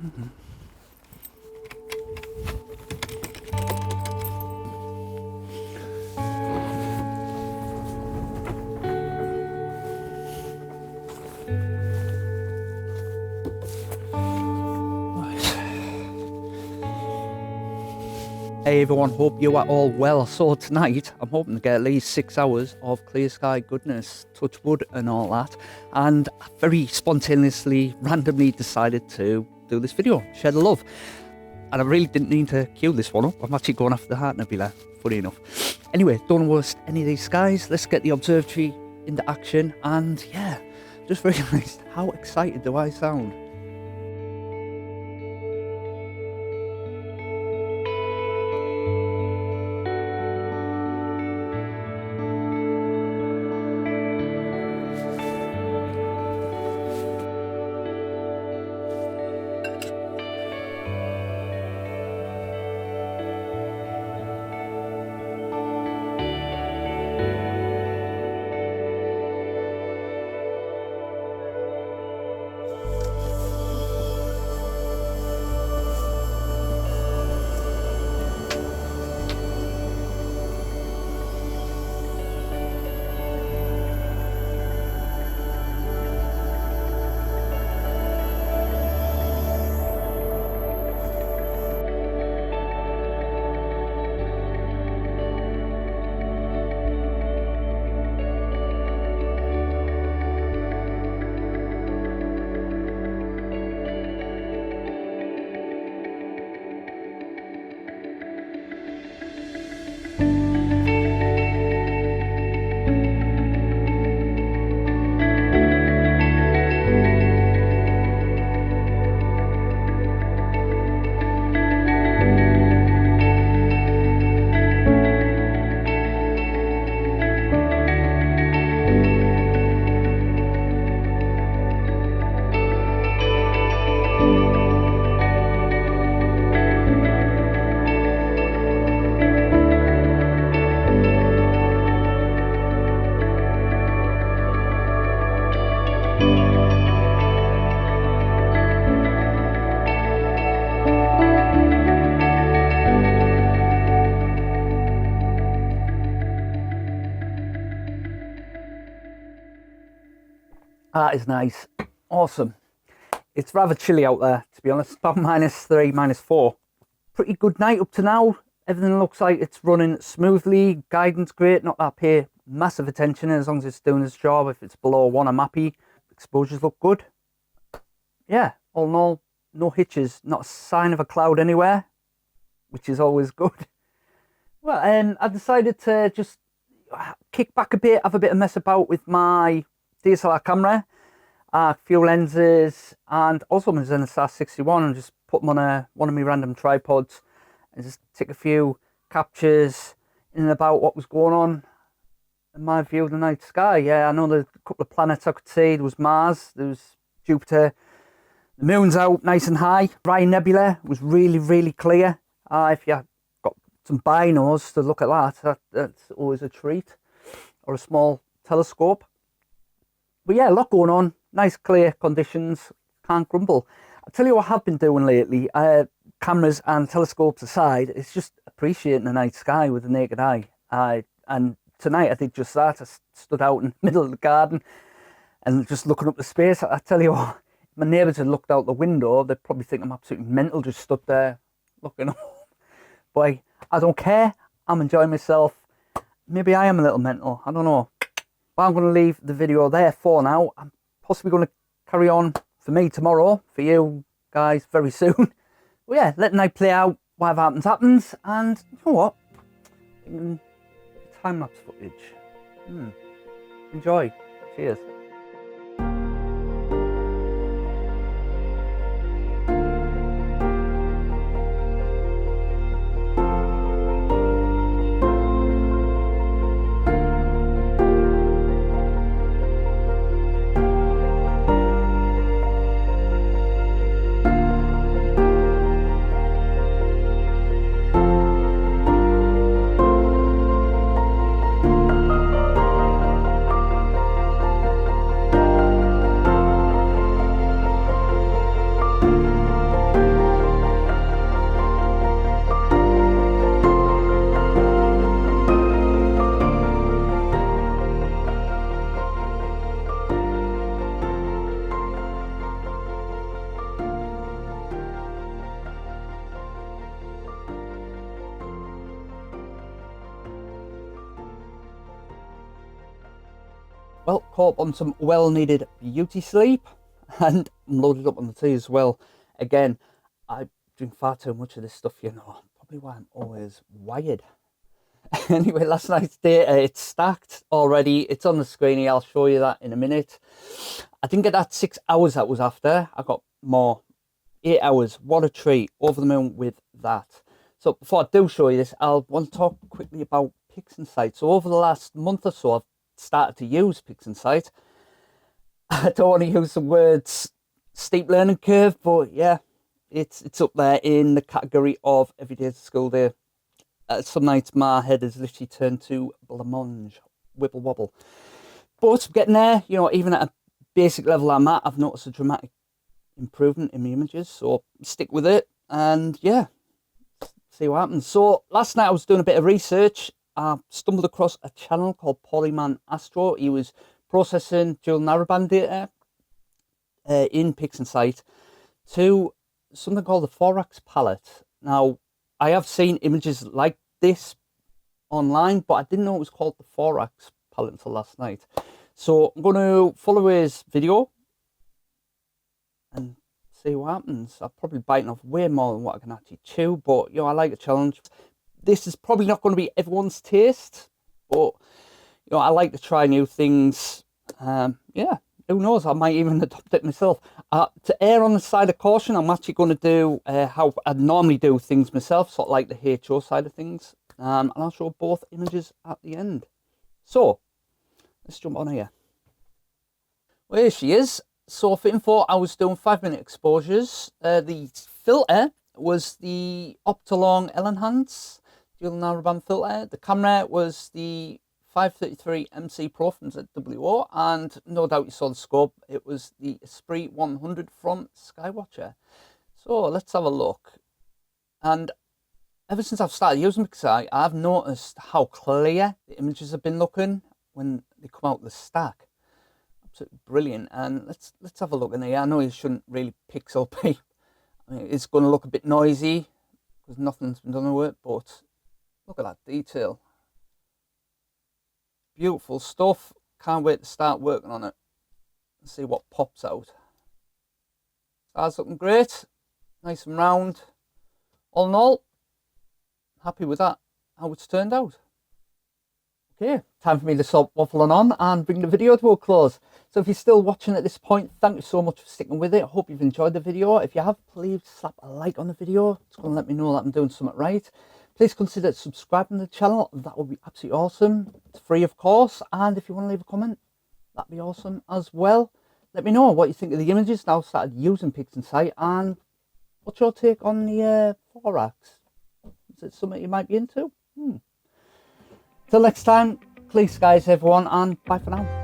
Hey everyone, hope you are all well. So tonight I'm hoping to get at least 6 hours of clear sky goodness, touch wood and all that, and I very spontaneously, randomly decided to do this video, share the love. And I really didn't need to queue this one up. I'm actually going after the Heart Nebula, funny enough. Anyway, don't waste any of these skies. Let's get the observatory into action. And yeah, just realised how excited do I sound. That is nice. Awesome. It's rather chilly out there, to be honest. About -3, -4. Pretty good night up to now. Everything looks like it's running smoothly. Guidance great. Not that I pay massive attention as long as it's doing its job. If it's below 1, I'm happy. Exposures look good. Yeah, all in all, no hitches. Not a sign of a cloud anywhere, which is always good. Well, I decided to just kick back a bit, have a bit of mess about with my DSLR camera, few lenses, and also my Zenith 61, and just put them on one of my random tripods and just take a few captures in and about what was going on in my view of the night sky. Yeah, I know there's a couple of planets I could see. There was Mars, there was Jupiter, the moon's out nice and high. Heart Nebula was really, really clear. If you got some binos to look at that's always a treat, or a small telescope. But yeah, a lot going on. Nice clear conditions. Can't grumble. I'll tell you what I have been doing lately. Cameras and telescopes aside, it's just appreciating the night sky with the naked eye. And tonight I did just that. I stood out in the middle of the garden and just looking up the space. I tell you what, if my neighbours had looked out the window, they'd probably think I'm absolutely mental, just stood there looking up. But I don't care. I'm enjoying myself. Maybe I am a little mental. I don't know. But I'm going to leave the video there for now. I'm possibly going to carry on for me tomorrow, for you guys very soon. Well, yeah, let the night play out. Whatever happens, happens. And you know what? Time-lapse footage. Enjoy. Cheers. Well, caught up on some well-needed beauty sleep, and I'm loaded up on the tea as well. Again, I drink far too much of this stuff, you know, probably why I'm always wired. Anyway, last night's data, it's stacked already. It's on the screen here. I'll show you that in a minute. I didn't get that 6 hours that was after. I got more. 8 hours. What a treat. Over the moon with that. So before I do show you this, I'll want to talk quickly about PixInsight. So over the last month or so, I've started to use PixInsight. I don't want to use the words steep learning curve, but yeah, it's up there in the category of every day's a school day. Some nights my head has literally turned to blancmange, wibble wobble. But getting there, you know, even at a basic level I'm at, I've noticed a dramatic improvement in the images. So stick with it and yeah, see what happens. So last night I was doing a bit of research. I stumbled across a channel called PAULYMAN Astro. He was processing dual narrowband data in PixInsight to something called the 4x palette. Now, I have seen images like this online, but I didn't know it was called the 4x palette until last night. So I'm going to follow his video and see what happens. I'm probably biting off way more than what I can actually chew, but you know, I like a challenge. This is probably not going to be everyone's taste, but you know, I like to try new things. Yeah, who knows, I might even adopt it myself. To err on the side of caution, I'm actually going to do how I normally do things myself, sort of like the HO side of things. And I'll show both images at the end. So, let's jump on here. Well, here she is. So for info, I was doing 5-minute exposures. The filter was the Optolong L-Enhance dual narrowband filter. The camera was the 533 MC Pro from ZWO, and no doubt you saw the scope. It was the Esprit 100 from Skywatcher. So let's have a look. And ever since I've started using PixInsight, I've noticed how clear the images have been looking when they come out of the stack. Absolutely brilliant. And let's have a look in here. I know you shouldn't really pixel peep. I mean, it's going to look a bit noisy because nothing's been done with it, but look at that detail. Beautiful stuff. Can't wait to start working on it and see what pops out. Star's looking great. Nice and round. All in all, happy with that, how it's turned out. Okay, time for me to stop waffling on and bring the video to a close. So if you're still watching at this point, thank you so much for sticking with it. I hope you've enjoyed the video. If you have, please slap a like on the video. It's going to let me know that I'm doing something right. Please consider subscribing to the channel. That would be absolutely awesome. It's free, of course. And if you want to leave a comment, that'd be awesome as well. Let me know what you think of the images now I've started using PixInsight, and what's your take on the 4x? Is it something you might be into? Till next time, clear skies everyone, and bye for now.